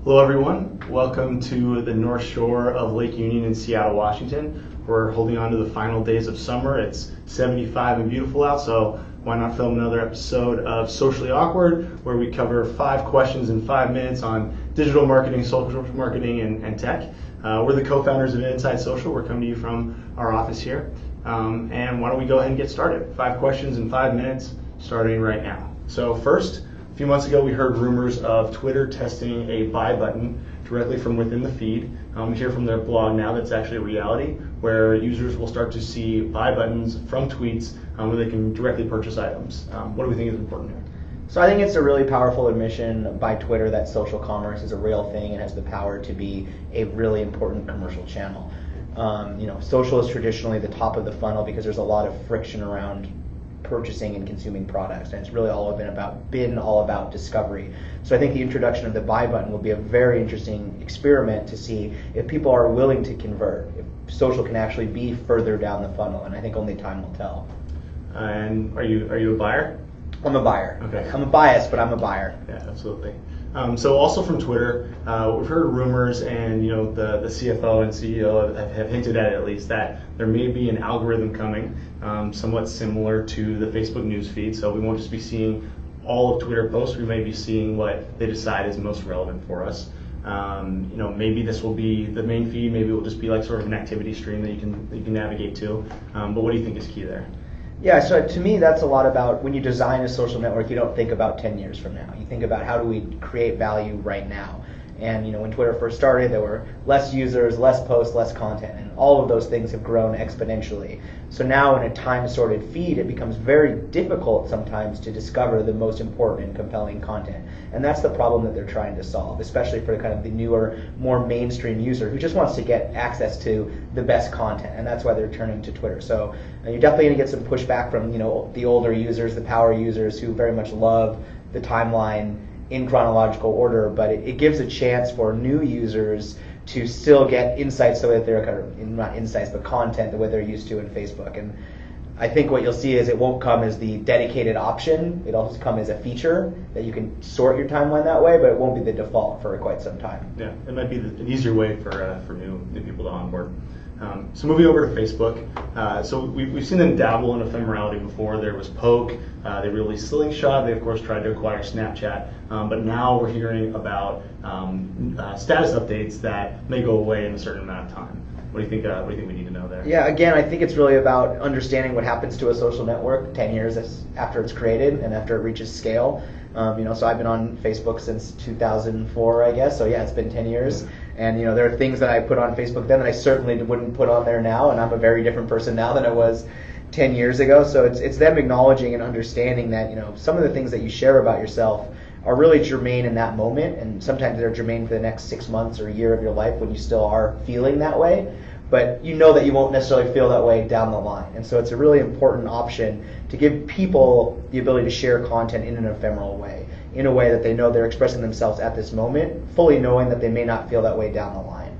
Hello everyone, welcome to the North Shore of Lake Union in Seattle, Washington. We're holding on to the final days of summer. It's 75 and beautiful out, so why not film another episode of Socially Awkward, where we cover 5 questions in 5 minutes on digital marketing, social marketing, and tech. We're the co-founders of Inside Social. We're coming to you from our office here. And why don't we go ahead and get started? 5 questions in 5 minutes, starting right now. So first, a few months ago we heard rumors of Twitter testing a buy button directly from within the feed. We hear from their blog now that's actually a reality, where users will start to see buy buttons from tweets where they can directly purchase items. What do we think is important here? So I think it's a really powerful admission by Twitter that social commerce is a real thing and has the power to be a really important commercial channel. Social is traditionally the top of the funnel because there's a lot of friction around purchasing and consuming products, and it's really been all about discovery. So I think the introduction of the buy button will be a very interesting experiment to see if people are willing to convert, if social can actually be further down the funnel, and I think only time will tell. And are you a buyer? I'm a buyer. Okay. I'm a bias, but I'm a buyer. Yeah, absolutely. So also from Twitter, we've heard rumors, and the CFO and CEO have hinted at least that there may be an algorithm coming, somewhat similar to the Facebook news feed. So we won't just be seeing all of Twitter posts. We may be seeing what they decide is most relevant for us. Maybe this will be the main feed. Maybe it will just be like sort of an activity stream that you can navigate to. But what do you think is key there? Yeah, so to me, that's a lot about when you design a social network, you don't think about 10 years from now. You think about how do we create value right now. And when Twitter first started, there were less users, less posts, less content, and all of those things have grown exponentially. So now in a time-sorted feed, it becomes very difficult sometimes to discover the most important and compelling content. And that's the problem that they're trying to solve, especially for kind of the newer, more mainstream user who just wants to get access to the best content, and that's why they're turning to Twitter. So you're definitely going to get some pushback from the older users, the power users who very much love the timeline in chronological order, but it gives a chance for new users to still get insights the way that they're kind of, not insights, but content the way they're used to in Facebook. And I think what you'll see is it won't come as the dedicated option. It'll also come as a feature that you can sort your timeline that way, but it won't be the default for quite some time. Yeah, it might be an easier way for new people to onboard. So moving over to Facebook, so we've seen them dabble in ephemerality before. There was Poke, they released Slingshot, they of course tried to acquire Snapchat, but now we're hearing about status updates that may go away in a certain amount of time. What do you think? What do you think we need to know there? Yeah, again, I think it's really about understanding what happens to a social network 10 years after it's created and after it reaches scale. So I've been on Facebook since 2004, I guess. So yeah, it's been 10 years. And there are things that I put on Facebook then that I certainly wouldn't put on there now, and I'm a very different person now than I was 10 years ago. So it's them acknowledging and understanding that some of the things that you share about yourself are really germane in that moment, and sometimes they're germane for the next 6 months or a year of your life when you still are feeling that way. But you know that you won't necessarily feel that way down the line. And so it's a really important option to give people the ability to share content in an ephemeral way, in a way that they know they're expressing themselves at this moment, fully knowing that they may not feel that way down the line.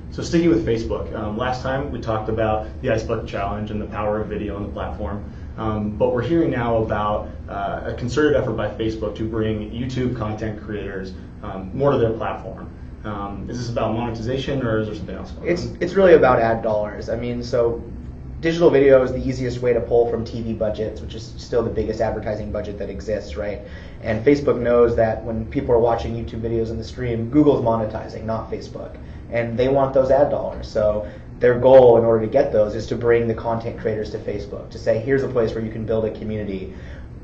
So sticking with Facebook, last time we talked about the Ice Bucket Challenge and the power of video on the platform. But we're hearing now about a concerted effort by Facebook to bring YouTube content creators more to their platform. Is this about monetization, or is there something else going on? It's really about ad dollars. So digital video is the easiest way to pull from TV budgets, which is still the biggest advertising budget that exists, right? And Facebook knows that when people are watching YouTube videos in the stream, Google's monetizing, not Facebook. And they want those ad dollars. So their goal in order to get those is to bring the content creators to Facebook, to say, here's a place where you can build a community,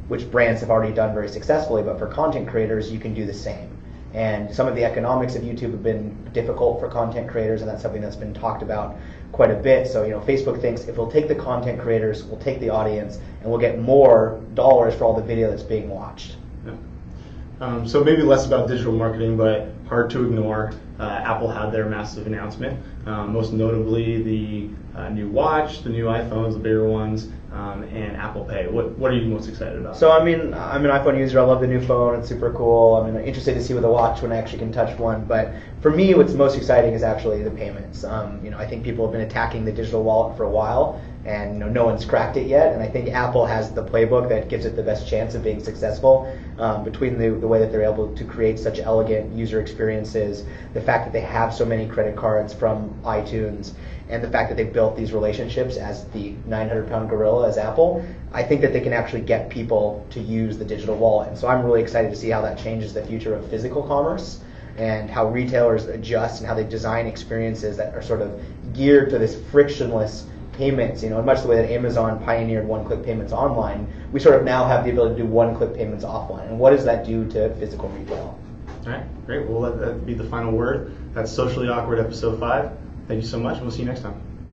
which brands have already done very successfully, but for content creators, you can do the same. And some of the economics of YouTube have been difficult for content creators, and that's something that's been talked about quite a bit. So Facebook thinks if we'll take the content creators, we'll take the audience, and we'll get more dollars for all the video that's being watched. Yeah. So maybe less about digital marketing, but hard to ignore. Apple had their massive announcement, most notably the new watch, the new iPhones, the bigger ones, and Apple Pay. What are you most excited about? So I'm an iPhone user. I love the new phone. It's super cool. I'm interested to see with the watch when I actually can touch one. But for me, what's most exciting is actually the payments. I think people have been attacking the digital wallet for a while, and no one's cracked it yet. And I think Apple has the playbook that gives it the best chance of being successful, between the way that they're able to create such elegant user experiences, the fact that they have so many credit cards from iTunes, and the fact that they've built these relationships as the 900-pound gorilla as Apple. I think that they can actually get people to use the digital wallet. And so I'm really excited to see how that changes the future of physical commerce, and how retailers adjust and how they design experiences that are sort of geared to this frictionless payments. In much the way that Amazon pioneered one-click payments online, we sort of now have the ability to do one-click payments offline. And what does that do to physical retail? All right, great. We'll let that be the final word. That's Socially Awkward Episode 5. Thank you so much, and we'll see you next time.